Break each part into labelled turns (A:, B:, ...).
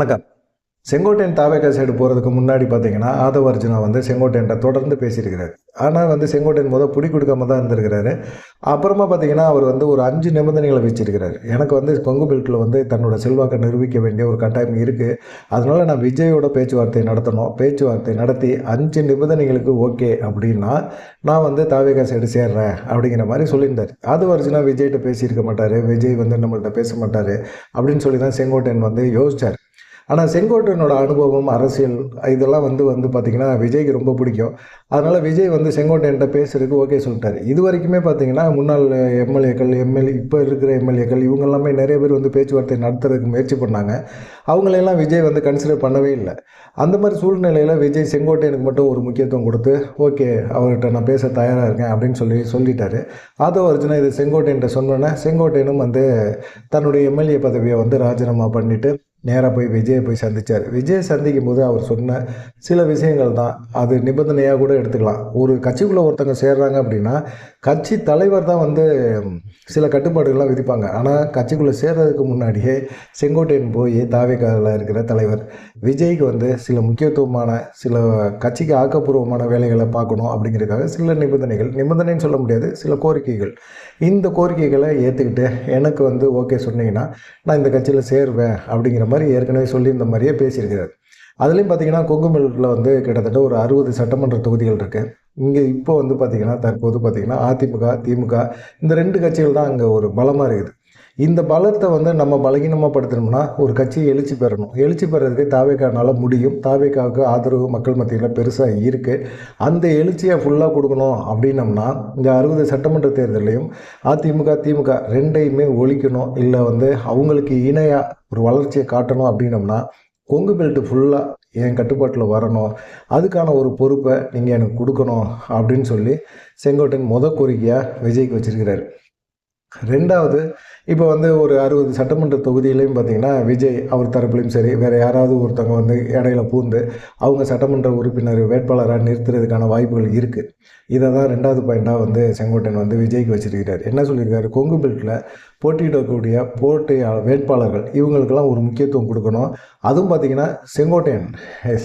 A: வணக்கம். செங்கோட்டையன் தாவேக்கா சைடு போகிறதுக்கு முன்னாடி பார்த்தீங்கன்னா, ஆதவ அர்ஜுனா வந்து செங்கோட்டையன்ட்ட தொடர்ந்து பேசியிருக்கிறாரு. ஆனா வந்து செங்கோட்டையன் புடி கொடுக்காம தான் இருந்திருக்கிறாரு. அப்புறமா பார்த்தீங்கன்னா, அவர் வந்து ஒரு 5 நிபந்தனைகள வச்சிருக்கிறாரு. எனக்கு வந்து கொங்கு பெல்ட்ல வந்து தன்னோட செல்வாக்க நிரூபிக்க வேண்டிய ஒரு கட்டாயம் இருக்கு. அதனால நான் விஜயோட பேச்சுவார்த்தை நடத்தணும். பேச்சுவார்த்தை நடத்தி 5 நிபந்தனைகளுக்கு ஓகே அப்படின்னா, நான் வந்து தாவேக்கா சைடு சேர்றேன் அப்படிங்கிற மாரி சொல்லியிருந்தாரு. ஆதவ அர்ஜுனா விஜய்ட்ட பேசியிருக்க மாட்டாரு. விஜய் வந்து நம்மள்ட்ட பேச மாட்டாரு அப்படின்னு சொல்லி தான் செங்கோட்டையன் வந்து யோசிச்சாரு. ஆனா செங்கோட்டையனோட அனுபவம், அரசியல் இதெல்லாம் வந்து பார்த்தீங்கன்னா, விஜய்க்கு ரொம்ப பிடிக்கும். அதனால விஜய் வந்து செங்கோட்டையன்ட்ட பேசுறதுக்கு ஓகே சொல்ட்டாரு. இதுவரைக்குமே பார்த்தீங்கன்னா, முன்னாள் எம்எல்ஏக்கள், இப்ப இருக்கிற எம்எல்ஏக்கள் இவங்க எல்லாமே நெறைய பேர் வந்து பேச்சுவார்த்தை நடத்துறதுக்கு முயற்சி பண்ணாங்க. அவங்களையெல்லாம் விஜய் வந்து கன்சிடர் பண்ணவே இல்ல. அந்த மாரி சூழ்நிலையில விஜய் செங்கோட்டையனுக்கு மட்டும் ஒரு முக்கியத்துவம் குடுத்து, ஓகே அவர்ட்ட நான் பேச தயாரா இருக்கேன் அப்படின்னு சொல்லிட்டாரு. ஆதவ அர்ஜுனா இது செங்கோட்டையன்ட்ட சொன்னோனே, செங்கோட்டையனும் வந்து தன்னுடைய எம்எல்ஏ பதவிய வந்து ராஜினாமா பண்ணிட்டு நேரா போய் விஜய போய் சந்திச்சாரு. விஜய சந்திக்கும்போது அவர் சொன்ன சில விஷயங்கள் தான். அது நிபந்தனையா கூட எடுத்துக்கலாம். ஒரு கட்சிக்குள்ள ஒருத்தங்க சேர்றாங்க அப்படின்னா, கட்சி தலைவர் தான் வந்து சில கட்டுப்பாடுகள்லாம் விதிப்பாங்க. ஆனா, கட்சிக்குள்ள சேர்றதுக்கு முன்னாடியே செங்கோட்டையன் போய் தாவேகால இருக்கிற தலைவர் விஜய்க்கு வந்து சில முக்கியத்துவமான, சில கட்சிக்கு ஆக்கப்பூர்வமான வேலைகள பார்க்கணும் அப்படிங்கிறதுக்காக சில நிபந்தனைகள், நிபந்தனைன்னு சொல்ல முடியாது, சில கோரிக்கைகள். இந்த கோரிக்கைகள ஏத்துக்கிட்டு எனக்கு வந்து ஓகே சொன்னீங்கன்னா, நான் இந்த கட்சியில சேருவேன் அப்படிங்கிற மாரி ஏற்கனவே சொல்லியிருந்த மாரியே பேசியிருக்கிறாரு. அதுலயும் பார்த்தீங்கன்னா, கொங்கு பெல்ட்ல வந்து கிட்டத்தட்ட ஒரு 60 சட்டமன்ற தொகுதிகள் இருக்கு. இங்க இப்போ வந்து பார்த்தீங்கன்னா, தற்போது பார்த்தீங்கன்னா, அதிமுக, திமுக இந்த 2 கட்சிகள் தான் அங்க ஒரு பலமா இருக்குது. இந்த பலத்த வந்து நம்ம பலகீனமா படுத்தணும்னா, ஒரு கட்சி எழுச்சி பெறணும். எழுச்சி பெறதுக்கு தாவேகானால முடியும். தாவேகாவுக்கு ஆதரவு மக்கள் மத்தியில பெருசா இருக்கு. அந்த எழுச்சிய ஃபுல்லா குடுக்கணும் அப்டின்னம்னா, இந்த 60 சட்டமன்ற தேர்தல்லையும் அதிமுக, திமுக 2யுமே ஒழிக்கணும். இல்ல வந்து அவங்களுக்கு இணையா ஒரு வளர்ச்சிய காட்டணும் அப்டின்னம்னா, கொங்கு பெல்ட் ஃபுல்லா என் கட்டுப்பாட்டுல வரணும். அதுக்கான ஒரு பொறுப்ப நீங்க எனக்கு குடுக்கணும் அப்டின்னு சொல்லி செங்கோட்டையன் கோரிக்கையா விஜய்க்கு வச்சிருக்கிறாரு. 2வது இப்போ வந்து ஒரு 60 சட்டமன்ற தொகுதியிலையும் பார்த்தீங்கன்னா, விஜய் அவர் தரப்புலயும் சரி, வேற யாராவது ஒருத்தவங்க வந்து இடையில பூந்து, அவங்க சட்டமன்ற உறுப்பினர் வேட்பாளரா நிறுத்துறதுக்கான வாய்ப்புகள் இருக்கு. இத தான் 2வது பாயிண்ட்டா வந்து செங்கோட்டையன் வந்து விஜய்க்கு வச்சிருக்கிறாரு. என்ன சொல்லியிருக்காரு, கொங்கு பெல்ட்ல போட்டியிடக்கூடிய வேட்பாளர்கள் இவங்களுக்கெல்லாம் ஒரு முக்கியத்துவம் குடுக்கணும். அதுவும் பார்த்தீங்கன்னா,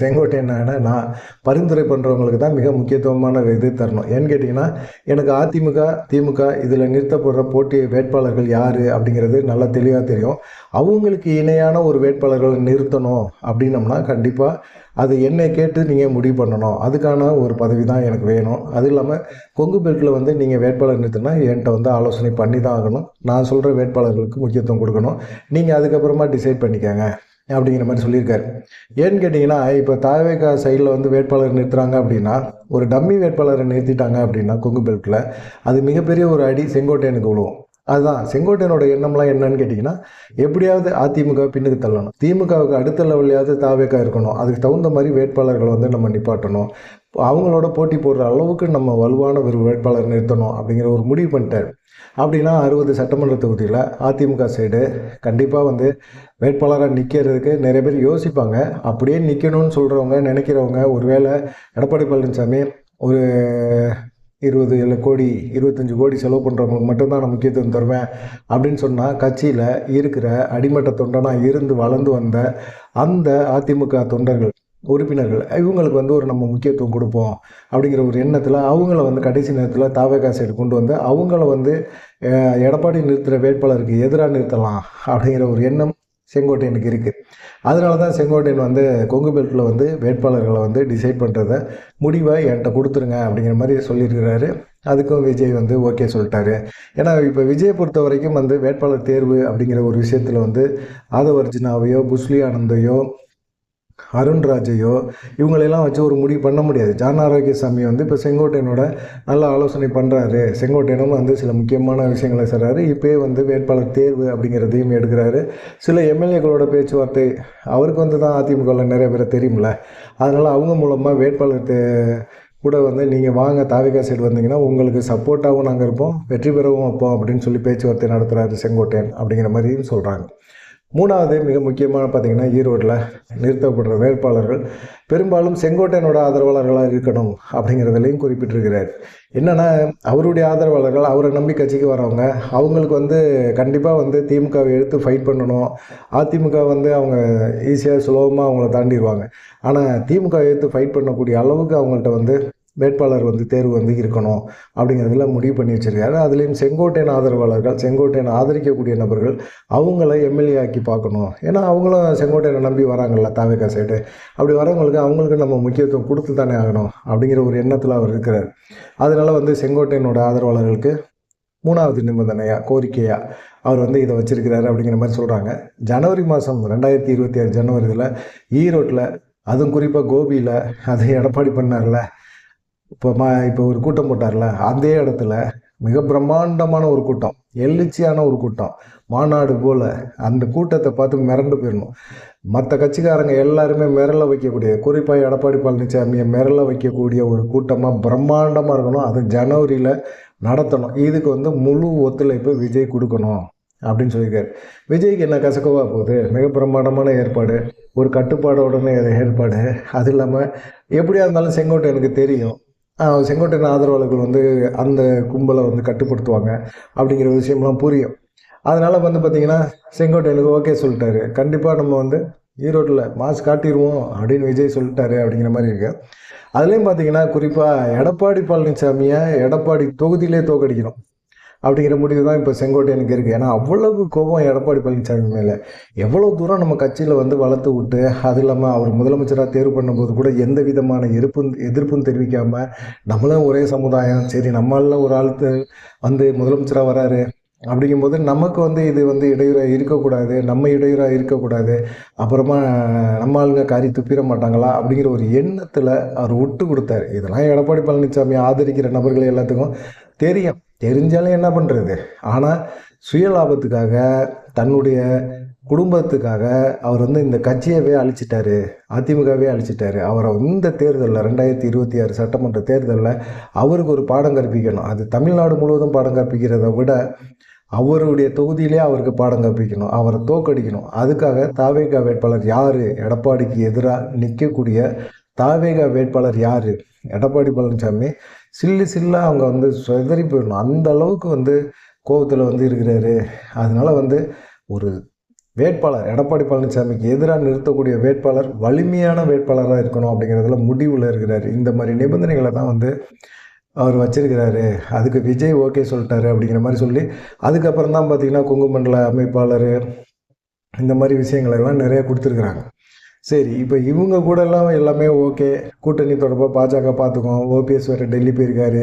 A: செங்கோட்டையன் நான் பரிந்துரை பண்றவங்களுக்கு தான் மிக முக்கியத்துவமான இது தரணும். ஏன்னு கேட்டீங்கன்னா, எனக்கு அதிமுக, திமுக இதில நிறுத்தப்படுற போட்டி வேட்பாளர்கள் யாரு அப்படிங்கிறது நல்லா தெளிவா தெரியும். அவங்களுக்கு இணையான ஒரு வேட்பாளர்கள நிறுத்தணும் அப்படின்னம்னா, கண்டிப்பா அது என்னை கேட்டு நீங்க முடிவு பண்ணணும். அதுக்கான ஒரு பதவி தான் எனக்கு வேணும். அதுவும் இல்லாம கொங்கு பெல்ட்ல வந்து நீங்க வேட்பாளர் நிறுத்துனா என்ட்ட வந்து ஆலோசனை பண்ணி தான் ஆகணும். நான் சொல்ற வேட்பாளர்களுக்கு முக்கியத்துவம் குடுக்கணும். நீங்க அதுக்கப்புறமா டிசைட் பண்ணிக்கங்க. அப்படிங்கிற மாரி சொல்லியிருக்காரு. ஏன்னு கேட்டீங்கன்னா, இப்ப தாவேகா சைட்ல வந்து வேட்பாளர் நிறுத்துறாங்க அப்படின்னா, ஒரு டம்மி வேட்பாளர நிறுத்திட்டாங்க அப்படின்னா கொங்கு பெல்ட்ல, அது மிகப்பெரிய ஒரு அடி செங்கோட்டையனுக்கு விழுவும். அதுதான் செங்கோட்டையனோட எண்ணம்லாம் என்னன்னு கேட்டீங்கன்னா, எப்படியாவது அதிமுக பின்னுக்கு தள்ளணும். திமுகவுக்கு அடுத்த லெவல்லயாவது தாவேகா இருக்கணும். அதுக்கு தகுந்த மாரி வேட்பாளர்கள வந்து நம்ம நிப்பாட்டணும். அவங்களோட போட்டி போடுற அளவுக்கு நம்ம வலுவான ஒரு வேட்பாளர் நிறுத்தணும் அப்படிங்கிற ஒரு முடிவு பண்ணிட்டாரு. அப்படின்னா 60 சட்டமன்ற தொகுதியில அதிமுக சைடு கண்டிப்பா வந்து வேட்பாளரா நிக்கிறதுக்கு நெறைய பேர் யோசிப்பாங்க. அப்படியே நிக்கணும்னு சொல்றவங்க, நினைக்கிறவங்க ஒருவேளை எடப்பாடி பழனிசாமி ஒரு 20 கோடி, 25 கோடி செலவு பண்றவங்களுக்கு மட்டும் தான் நான் முக்கியத்துவம் தருவேன் அப்படின்னு சொன்னா, கட்சியில இருக்கிற அடிமட்ட தொண்டனா இருந்து வளர்ந்து வந்த அந்த அதிமுக தொண்டர்கள், உறுப்பினர்கள் இவங்களுக்கு வந்து ஒரு நம்ம முக்கியத்துவம் குடுப்போம் அப்படிங்கிற ஒரு எண்ணத்துல, அவங்கள வந்து கடைசி நேரத்துல தாவேகா சைடு கொண்டு வந்து, அவங்கள வந்து எடப்பாடி நிறுத்துற வேட்பாளருக்கு எதிரா நிறுத்தலாம் அப்படிங்கிற ஒரு எண்ணம் செங்கோட்டையனுக்கு இருக்கு. அதனால தான் செங்கோட்டையன் வந்து கொங்கு பெல்ட்ல வந்து வேட்பாளர்கள வந்து டிசைட் பண்றத முடிவ என்ட்ட குடுத்துருங்க அப்படிங்கிற மாரி சொல்லியிருக்கிறாரு. அதுக்கும் விஜய் வந்து ஓகே சொல்ட்டாரு. ஏன்னா, இப்ப விஜய பொறுத்தவரைக்கும் வந்து வேட்பாளர் தேர்வு அப்படிங்கிற ஒரு விஷயத்துல வந்து ஆதவ அர்ஜுனாவையோ, புஸ்லி ஆனந்தையோ, அருண்ராஜையோ இவங்களெல்லாம் வச்சு ஒரு முடிவு பண்ண முடியாது. ஜான் ஆரோக்கியசாமி வந்து இப்போ செங்கோட்டையனோட நல்ல ஆலோசனை பண்ணுறாரு. செங்கோட்டையனும் வந்து சில முக்கியமான விஷயங்களை செய்கிறாரு. இப்போயே வந்து வேட்பாளர் தேர்வு அப்படிங்கிறதையும் எடுக்கிறாரு. சில எம்எல்ஏக்களோட பேச்சுவார்த்தை அவருக்கு வந்து தான் அதிமுகவில் நிறைய பேரை தெரியும்ல. அதனால் அவங்க மூலமாக வேட்பாளர் கூட வந்து நீங்கள் வாங்க தாவேகா சைடு வந்தீங்கன்னா உங்களுக்கு சப்போர்ட்டாகவும் நாங்கள் இருப்போம், வெற்றி பெறவும் வைப்போம் அப்படின்னு சொல்லி பேச்சுவார்த்தை நடத்துகிறாரு செங்கோட்டையன் அப்படிங்கிற மாதிரியும் சொல்கிறாங்க. மூணாவது மிக முக்கியமான பார்த்திங்கன்னா, ஈரோட்டில் நிறுத்தப்படுற வேட்பாளர்கள் பெரும்பாலும் செங்கோட்டையனோட ஆதரவாளர்களாக இருக்கணும் அப்படிங்கிறதுலையும் குறிப்பிட்டிருக்கிறார். என்னென்னா, அவருடைய ஆதரவாளர்கள், அவரை நம்பி கட்சிக்கு வரவங்க, அவங்களுக்கு வந்து கண்டிப்பாக வந்து திமுகவை எடுத்து ஃபைட் பண்ணணும். அதிமுக வந்து அவங்க ஈஸியாக சுலபமாக அவங்கள தாண்டிடுவாங்க. ஆனால் திமுக எடுத்து ஃபைட் பண்ணக்கூடிய அளவுக்கு அவங்கள்ட்ட வந்து வேட்பாளர் வந்து தேர்வு வந்து இருக்கணும் அப்படிங்கிறதுல முடிவு பண்ணி வச்சுருக்காரு. அதுலேயும் செங்கோட்டையன் ஆதரவாளர்கள், செங்கோட்டையன் ஆதரிக்கக்கூடிய நபர்கள், அவங்கள எம்எல்ஏ ஆக்கி பார்க்கணும். ஏன்னா அவங்களும் செங்கோட்டையனை நம்பி வராங்கல்ல தாவேகா சைடு. அப்படி வரவங்களுக்கு அவங்களுக்கு நம்ம முக்கியத்துவம் கொடுத்து தானே ஆகணும் அப்படிங்கிற ஒரு எண்ணத்தில் அவர் இருக்கிறார். அதனால் வந்து செங்கோட்டையனோட ஆதரவாளர்களுக்கு 3வது நிபந்தனையாக, கோரிக்கையாக அவர் வந்து இதை வச்சிருக்கிறாரு அப்படிங்கிற மாதிரி சொல்கிறாங்க. ஜனவரி மாதம் 2026 ஜனவரியில் ஈரோட்டில், அதுவும் குறிப்பாக கோபியில், அது எடப்பாடி பண்ணார்ல, இப்போ ஒரு கூட்டம் போட்டார்ல, அதே இடத்துல மிக பிரம்மாண்டமான ஒரு கூட்டம், எழுச்சியான ஒரு கூட்டம், மாநாடு போல். அந்த கூட்டத்தை பார்த்து மிரண்டு போயிடணும். மற்ற கட்சிக்காரங்க எல்லாருமே மிரள வைக்கக்கூடிய, குறிப்பாக எடப்பாடி பழனிசாமியை மிரள வைக்கக்கூடிய ஒரு கூட்டமாக பிரம்மாண்டமாக இருக்கணும். அது ஜனவரியில் நடத்தணும். இதுக்கு வந்து முழு ஒத்துழைப்பு விஜய் கொடுக்கணும் அப்படின்னு சொல்லியிருக்காரு. விஜய்க்கு என்ன கசக்கவா போகுது? மிக பிரம்மாண்டமான ஏற்பாடு, ஒரு கட்டுப்பாடோடனே ஏற்பாடு. அது இல்லாமல் எப்படியா இருந்தாலும் செங்கோட்டையனுக்கு தெரியும், செங்கோட்டையன் ஆதரவாளர்கள் வந்து அந்த கும்பலை வந்து கட்டுப்படுத்துவாங்க அப்படிங்கிற விஷயம்லாம் புரியும். அதனால் வந்து பார்த்திங்கன்னா, செங்கோட்டையனுக்கு ஓகே சொல்லிட்டாரு. கண்டிப்பாக நம்ம வந்து ஈரோட்டில் மாஸ் காட்டிடுவோம் அப்படின்னு விஜய் சொல்லிட்டாரு அப்படிங்கிற மாதிரி இருக்கு. அதுலேயும் பார்த்திங்கன்னா, குறிப்பாக எடப்பாடி பழனிசாமியை எடப்பாடி தொகுதியிலே தோக்கடிக்கணும் அப்படிங்கிற முடிவு தான் இப்போ செங்கோட்டையனுக்கு இருக்குது. ஏன்னா அவ்வளவு கோபம் எடப்பாடி பழனிசாமி மேலே. எவ்வளோ தூரம் நம்ம கட்சியில் வந்து வளர்த்து விட்டு, அது இல்லாமல் அவர் முதலமைச்சராக தேர்வு பண்ணும்போது கூட எந்த விதமான எதிர்ப்பும் தெரிவிக்காமல், நம்மளும் ஒரே சமுதாயம், சரி நம்மளால ஒரு ஆள் வந்து முதலமைச்சராக வராரு அப்படிங்கும்போது நமக்கு வந்து இது வந்து இடையூறாக இருக்கக்கூடாது, நம்ம இடையூறாக இருக்கக்கூடாது, அப்புறமா நம்ம ஆளுங்க காரி துப்பிட மாட்டாங்களா அப்படிங்கிற ஒரு எண்ணத்தில் அவர் விட்டு கொடுத்தாரு. இதெல்லாம் எடப்பாடி பழனிசாமி ஆதரிக்கிற நபர்கள் எல்லாத்துக்கும் தெரியும். தெரிஞ்சாலும் என்ன பண்ணுறது? ஆனால் சுயலாபத்துக்காக, தன்னுடைய குடும்பத்துக்காக அவர் வந்து இந்த கட்சியவே அழிச்சிட்டாரு, அதிமுகவே அழிச்சிட்டாரு. அவரை இந்த தேர்தலில் 2026 சட்டமன்ற தேர்தலில் அவருக்கு ஒரு பாடம் கற்பிக்கணும். அது தமிழ்நாடு முழுவதும் பாடம் கற்பிக்கிறத விட அவருடைய தொகுதியிலே அவருக்கு பாடம் கற்பிக்கணும், அவரை தோக்கடிக்கணும். அதுக்காக தாவேகா வேட்பாளர் யார்? எடப்பாடிக்கு எதிராக நிற்கக்கூடிய தாவேகா வேட்பாளர் யார்? எடப்பாடி பழனிசாமி சில்லாக அவங்க வந்து சிதறி போயிடணும். அந்த அளவுக்கு வந்து கோபத்தில் வந்து இருக்கிறாரு. அதனால் வந்து ஒரு வேட்பாளர், எடப்பாடி பழனிசாமிக்கு எதிராக நிறுத்தக்கூடிய வேட்பாளர் வலிமையான வேட்பாளராக இருக்கணும் அப்படிங்கிறதுல முடிவில் இருக்கிறார். இந்த மாதிரி நிபந்தனைகளை தான் வந்து அவர் வச்சிருக்கிறாரு. அதுக்கு விஜய் ஓகே சொல்லிட்டாரு அப்படிங்கிற மாதிரி சொல்லி, அதுக்கப்புறம் தான் பார்த்திங்கன்னா குங்குமண்டல அமைப்பாளர் இந்த மாதிரி விஷயங்களெல்லாம் நிறைய கொடுத்துருக்குறாங்க. சரி, இப்போ இவங்க கூடலாம் எல்லாமே ஓகே, கூட்டணி தொடர்பாக பாஜக பார்த்துக்கோம். ஓபிஎஸ் வேறு டெல்லி போயிருக்காரு,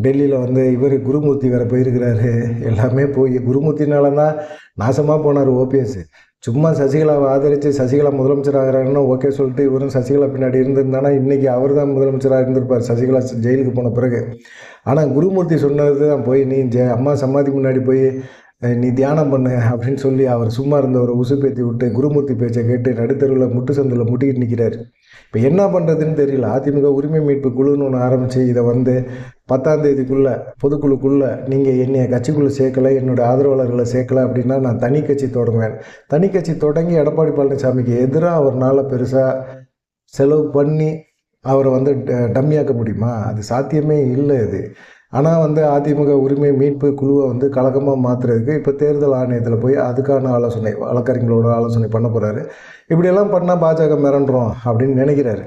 A: டெல்லியில் வந்து இவர் குருமூர்த்தி வேறு போயிருக்கிறாரு. எல்லாமே போய் குருமூர்த்தினால தான் நாசமாக போனார் ஓபிஎஸ். சும்மா சசிகலாவை ஆதரித்து சசிகலா முதலமைச்சர் ஆகிறாருன்னு ஓகே சொல்லிட்டு இவரும் சசிகலா பின்னாடி இருந்திருந்தானா இன்றைக்கி அவர் தான் முதலமைச்சராக இருந்திருப்பார், சசிகலா ஜெயிலுக்கு போன பிறகு. ஆனால் குருமூர்த்தி சொன்னது தான், போய் நீ அம்மா சமாதி முன்னாடி போய் நீ தியானம் பண்ணு அப்படின்னு சொல்லி அவர் சும்மா இருந்தவரை உசுப்பேற்றி விட்டு குருமூர்த்தி பேச்சை கேட்டு நடுத்தருவில் முட்டு சந்தில் முட்டிக்கிட்டு நிற்கிறார். இப்போ என்ன பண்ணுறதுன்னு தெரியல. அதிமுக உரிமை மீட்பு குழுன்னு ஒன்று ஆரம்பித்து இதை வந்து 10ஆம் தேதிக்குள்ளே பொதுக்குழுக்குள்ளே நீங்கள் என்னைய கட்சிக்குள்ளே சேர்க்கலை, என்னோடய ஆதரவாளர்களை சேர்க்கலை அப்படின்னா நான் தனி கட்சி தொடங்குவேன். தனி கட்சி தொடங்கி எடப்பாடி பழனிசாமிக்கு எதிராக அவர்னால் பெருசாக செலவு பண்ணி அவரை வந்து டம்மியாக்க முடியுமா? அது சாத்தியமே இல்லை இது. ஆனால் வந்து அதிமுக உரிமை மீட்பு குழுவை வந்து கலக்கமாக மாற்றுறதுக்கு இப்போ தேர்தல் ஆணையத்தில் போய் அதுக்கான ஆலோசனை, வழக்கறிஞர்களோட ஆலோசனை பண்ண போகிறாரு. இப்படியெல்லாம் பண்ணால் பாஜக மிரண்டுறோம் அப்படின்னு நினைக்கிறாரு.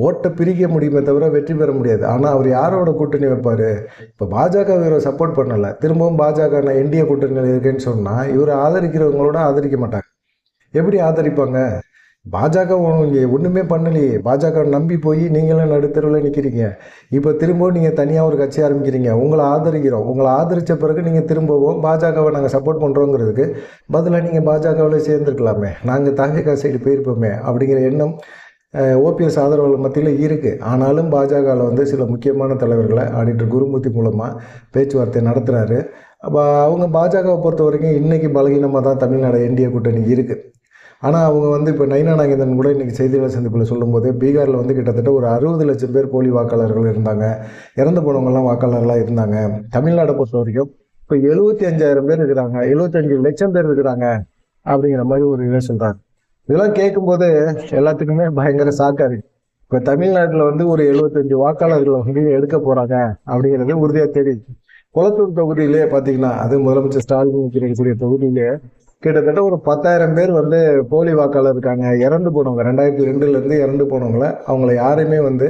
A: ஓட்டை பிரிக்க முடியுமே தவிர வெற்றி பெற முடியாது. ஆனால் அவர் யாரோட கூட்டணி வைப்பார்? இப்போ பாஜக இவரை சப்போர்ட் பண்ணலை, திரும்பவும் பாஜக நான் என்டிஏ கூட்டணியில் இருக்கேன்னு சொன்னால் இவரை ஆதரிக்கிறவங்களோட ஆதரிக்க மாட்டாங்க. எப்படி ஆதரிப்பாங்க? பாஜக இங்கே ஒன்றுமே பண்ணலையே, பாஜக நம்பி போய் நீங்களும் நடுத்தருவில் நிற்கிறீங்க. இப்போ திரும்பவும் நீங்கள் தனியாக ஒரு கட்சி ஆரம்பிக்கிறீங்க, உங்களை ஆதரிக்கிறோம், உங்களை ஆதரித்த பிறகு நீங்கள் திரும்பவும் பாஜகவை நாங்கள் சப்போர்ட் பண்ணுறோங்கிறதுக்கு பதிலாக நீங்கள் பாஜகவில் சேர்ந்துருக்கலாமே, நாங்கள் தாவேகா சைடு போயிருப்போமே அப்படிங்கிற எண்ணம் ஓபிஎஸ் ஆதரவாளர் மத்தியில் இருக்குது. ஆனாலும் பாஜகவில் வந்து சில முக்கியமான தலைவர்களை ஆடிட்டர் குருமூர்த்தி மூலமாக பேச்சுவார்த்தை நடத்துகிறாரு. அப்போ அவங்க பாஜகவை பொறுத்த வரைக்கும் இன்றைக்கி பலகீனமாக தான் தமிழ்நாடு என்டிஏ கூட்டணி இருக்குது. ஆனால் அவங்க வந்து இப்போ நயினா நாகேந்திரன் கூட இன்றைக்கி செய்தியாளர் சந்திப்பில் சொல்லும்போது பீகாரில் வந்து கிட்டத்தட்ட ஒரு 60 லட்சம் பேர் போலி வாக்காளர்கள் இருந்தாங்க, இறந்து போனவங்கலாம் வாக்காளர்களாக இருந்தாங்க. தமிழ்நாடை பொறுத்த வரைக்கும் இப்போ 75,000 பேர் இருக்கிறாங்க, 75 லட்சம் பேர் இருக்கிறாங்க அப்படிங்கிற மாதிரி ஒரு இதை சொல்றாங்க. இதெல்லாம் கேட்கும்போது எல்லாத்துக்குமே பயங்கர ஷாக்கா இருக்கு. இப்ப தமிழ்நாட்டுல வந்து ஒரு 75 வாக்காளர்களை வந்து எடுக்க போறாங்க அப்படிங்கிறது உறுதியா தெரியுது. குளத்தூர் தொகுதியிலே பாத்தீங்கன்னா, அது முதலமைச்சர் ஸ்டாலின் இருக்கக்கூடிய தொகுதியிலே கிட்டத்தட்ட ஒரு 10,000 பேர் வந்து போலி வாக்காளர் இருக்காங்க. இறந்து போனவங்க 2002ல இருந்து இறந்து போனவங்கள அவங்கள யாரையுமே வந்து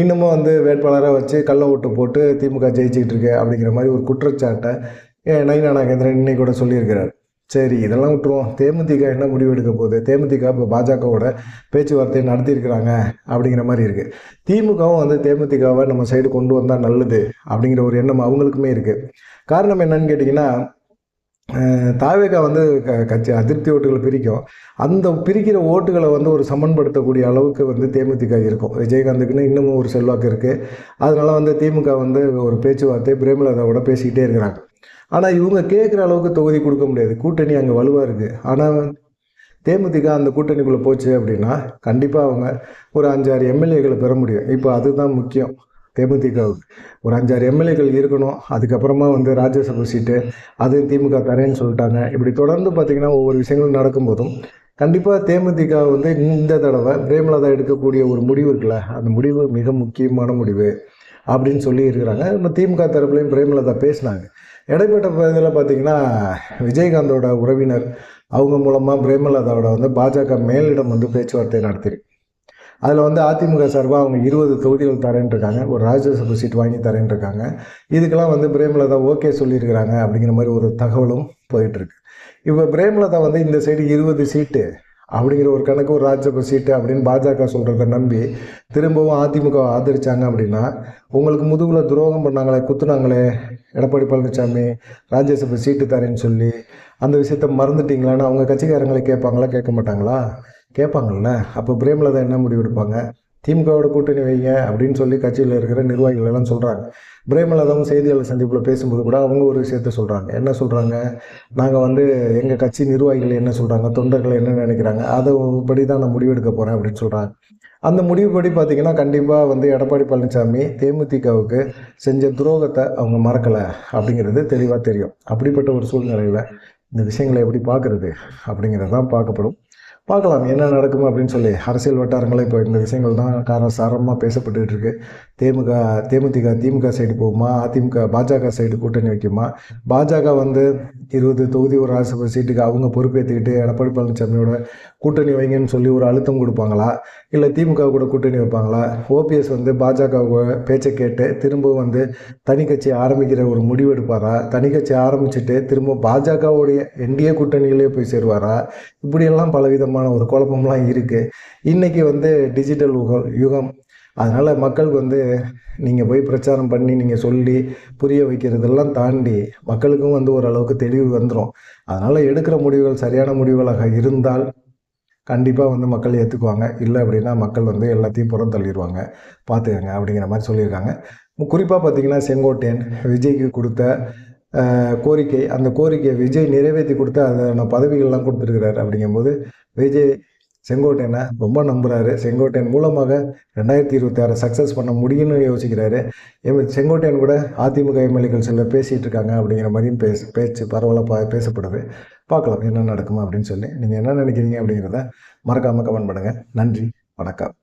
A: இன்னமும் வந்து வேட்பாளராக வச்சு கள்ள ஓட்டு போட்டு திமுக ஜெயிச்சுக்கிட்டு இருக்கு அப்படிங்கிற மாதிரி ஒரு குற்றச்சாட்டை நயினா நாகேந்திரன் இன்னைக்கு கூட சொல்லியிருக்கிறார். சரி, இதெல்லாம் விட்டுருவோம். தேமுதிக என்ன முடிவு எடுக்க போகுது? தேமுதிக இப்போ பாஜகவோட பேச்சுவார்த்தை நடத்தியிருக்கிறாங்க அப்படிங்கிற மாதிரி இருக்குது. திமுகவும் வந்து தேமுதிகவை நம்ம சைடு கொண்டு வந்தால் நல்லது அப்படிங்கிற ஒரு எண்ணம் அவங்களுக்குமே இருக்குது. காரணம் என்னன்னு கேட்டிங்கன்னா, தாவேகா வந்து கட்சி அதிருப்தி ஓட்டுகளை பிரிக்கும். அந்த பிரிக்கிற ஓட்டுகளை வந்து ஒரு சமன்படுத்தக்கூடிய அளவுக்கு வந்து தேமுதிக இருக்கும். விஜயகாந்துக்குன்னு இன்னமும் ஒரு செல்வாக்கு இருக்குது. அதனால வந்து திமுக வந்து ஒரு பேச்சுவார்த்தை பிரேமலதாவோட பேசிக்கிட்டே இருக்கிறாங்க. ஆனால் இவங்க கேட்குற அளவுக்கு தொகுதி கொடுக்க முடியாது. கூட்டணி அங்கே வலுவாக இருக்குது. ஆனால் தேமுதிக அந்த கூட்டணிக்குள்ளே போச்சு அப்படின்னா கண்டிப்பாக அவங்க ஒரு 5-6 எம்எல்ஏக்களை பெற முடியும். இப்போ அதுதான் முக்கியம். தேமுதிகவுக்கு ஒரு 5-6 எம்எல்ஏக்கள் இருக்கணும். அதுக்கப்புறமா வந்து ராஜ்யசபா சீட்டு அது திமுக தரேன்னு சொல்லிட்டாங்க. இப்படி தொடர்ந்து பார்த்திங்கன்னா ஒவ்வொரு விஷயங்களும் நடக்கும்போதும் கண்டிப்பாக தேமுதிக வந்து இந்த தடவை பிரேமலதா எடுக்கக்கூடிய ஒரு முடிவு இருக்குல்ல, அந்த முடிவு மிக முக்கியமான முடிவு அப்படின்னு சொல்லி இருக்கிறாங்க. நம்ம திமுக தரப்புலையும் பிரேமலதா பேசினாங்க. இடைப்பட்ட பகுதியில் பார்த்திங்கன்னா விஜயகாந்தோட உறவினர் அவங்க மூலமாக பிரேமலதாவோட வந்து பாஜக மேலிடம் வந்து பேச்சுவார்த்தை நடத்திருக்கு. அதில் வந்து அதிமுக சார்பாக அவங்க 20 தொகுதிகள் தரேன் இருக்காங்க. ஒரு ராஜ்யசபா சீட் வாங்கி தரேன் இருக்காங்க. இதுக்கெல்லாம் வந்து பிரேமலதா ஓகே சொல்லியிருக்கிறாங்க அப்படிங்கிற மாதிரி ஒரு தகவலும் போயிட்டுருக்கு. இப்போ பிரேமலதா வந்து இந்த சைடு 20 சீட்டு அப்படிங்கிற ஒரு கணக்கு, ஒரு ராஜ்யசபா சீட்டு அப்படின்னு பாஜக சொல்கிறத நம்பி திரும்பவும் அதிமுக ஆதரிச்சாங்க அப்படின்னா, உங்களுக்கு முதுகில் துரோகம் பண்ணாங்களே, குத்துனாங்களே எடப்பாடி பழனிசாமி ராஜ்யசபா சீட்டு தரேன்னு சொல்லி, அந்த விஷயத்த மறந்துட்டீங்களான்னு அவங்க கட்சிக்காரங்களை கேட்பாங்களா, கேட்க மாட்டாங்களா? கேட்பாங்கள்ல. அப்போ பிரேமலதா என்ன முடிவு எடுப்பாங்க? திமுகவோட கூட்டணி வைங்க அப்படின்னு சொல்லி கட்சியில் இருக்கிற நிர்வாகிகள் எல்லாம் சொல்கிறாங்க. பிரேமலதாவும் செய்தியாளர் சந்திப்பில் பேசும்போது கூட அவங்க ஒரு விஷயத்த சொல்கிறாங்க. என்ன சொல்கிறாங்க? நாங்கள் வந்து எங்கள் கட்சி நிர்வாகிகள் என்ன சொல்கிறாங்க, தொண்டர்கள் என்ன நினைக்கிறாங்க, படி தான் நான் முடிவெடுக்க போகிறேன் அப்படின்னு சொல்கிறாங்க. அந்த முடிவுபடி பார்த்திங்கன்னா கண்டிப்பாக வந்து எடப்பாடி பழனிசாமி தேமுதிகவுக்கு செஞ்ச துரோகத்தை அவங்க மறக்கலை அப்படிங்கிறது தெளிவாக தெரியும். அப்படிப்பட்ட ஒரு சூழ்நிலையில் இந்த விஷயங்களை எப்படி பார்க்குறது அப்படிங்கிறது தான் பார்க்கப்படும். பார்க்கலாம் என்ன நடக்கும் அப்படின்னு சொல்லி. அரசியல் வட்டாரங்களே இப்போ இந்த விஷயங்கள் தான் காரசாரமாக பேசப்பட்டுக்கிட்டு இருக்கு. திமுக சைடு போகுமா, அதிமுக பாஜக சைடு கூட்டணி வைக்குமா, பாஜக வந்து 20 தொகுதி ஒரு ராஜ்யசபா சீட்டுக்கு அவங்க பொறுப்பேற்றுக்கிட்டு எடப்பாடி பழனிசாமியோட கூட்டணி வைங்கன்னு சொல்லி ஒரு அழுத்தம் கொடுப்பாங்களா, இல்லை திமுக கூட கூட்டணி வைப்பாங்களா, ஓபிஎஸ் வந்து பாஜக பேச்சை கேட்டு திரும்பவும் வந்து தனி கட்சி ஆரம்பிக்கிற ஒரு முடிவு எடுப்பாரா, தனி கட்சி ஆரம்பிச்சுட்டு திரும்ப பாஜகவுடைய என்டிஏ கூட்டணியிலே போய் சேருவாரா, இப்படியெல்லாம் பலவிதமான ஒரு குழப்பம்லாம் இருக்குது. இன்றைக்கி வந்து டிஜிட்டல் யுகம். அதனால் மக்களுக்கு வந்து நீங்கள் போய் பிரச்சாரம் பண்ணி நீங்கள் சொல்லி புரிய வைக்கிறதெல்லாம் தாண்டி மக்களுக்கும் வந்து ஓரளவுக்கு தெளிவு வந்துடும். அதனால் எடுக்கிற முடிவுகள் சரியான முடிவுகளாக இருந்தால் கண்டிப்பாக வந்து மக்கள் ஏற்றுக்குவாங்க. இல்லை அப்படின்னா மக்கள் வந்து எல்லாத்தையும் புறம் தள்ளிடுவாங்க. பார்த்துக்கங்க அப்படிங்கிற மாதிரி சொல்லியிருக்காங்க. குறிப்பாக பார்த்திங்கன்னா செங்கோட்டையன் விஜய்க்கு கொடுத்த கோரிக்கை, அந்த கோரிக்கையை விஜய் நிறைவேற்றி கொடுத்து அதான பதவிகள்லாம் கொடுத்துருக்கிறாரு. அப்படிங்கும்போது விஜய் செங்கோட்டையனை ரொம்ப நம்புகிறாரு. செங்கோட்டையன் மூலமாக 2026 சக்ஸஸ் பண்ண முடியும்னு யோசிக்கிறாரு. செங்கோட்டையன் கூட அதிமுக எம்எல்ஏக்கள் சிலர் பேசிகிட்டு இருக்காங்க அப்படிங்கிற மாதிரியும் பேச்சு பரவலாக பேசப்படுது. பார்க்கலாம் என்ன நடக்குமா அப்படின்னு சொல்லி. நீங்கள் என்ன நினைக்கிறீங்க அப்படிங்கிறத மறக்காமல் கமெண்ட் பண்ணுங்கள். நன்றி, வணக்கம்.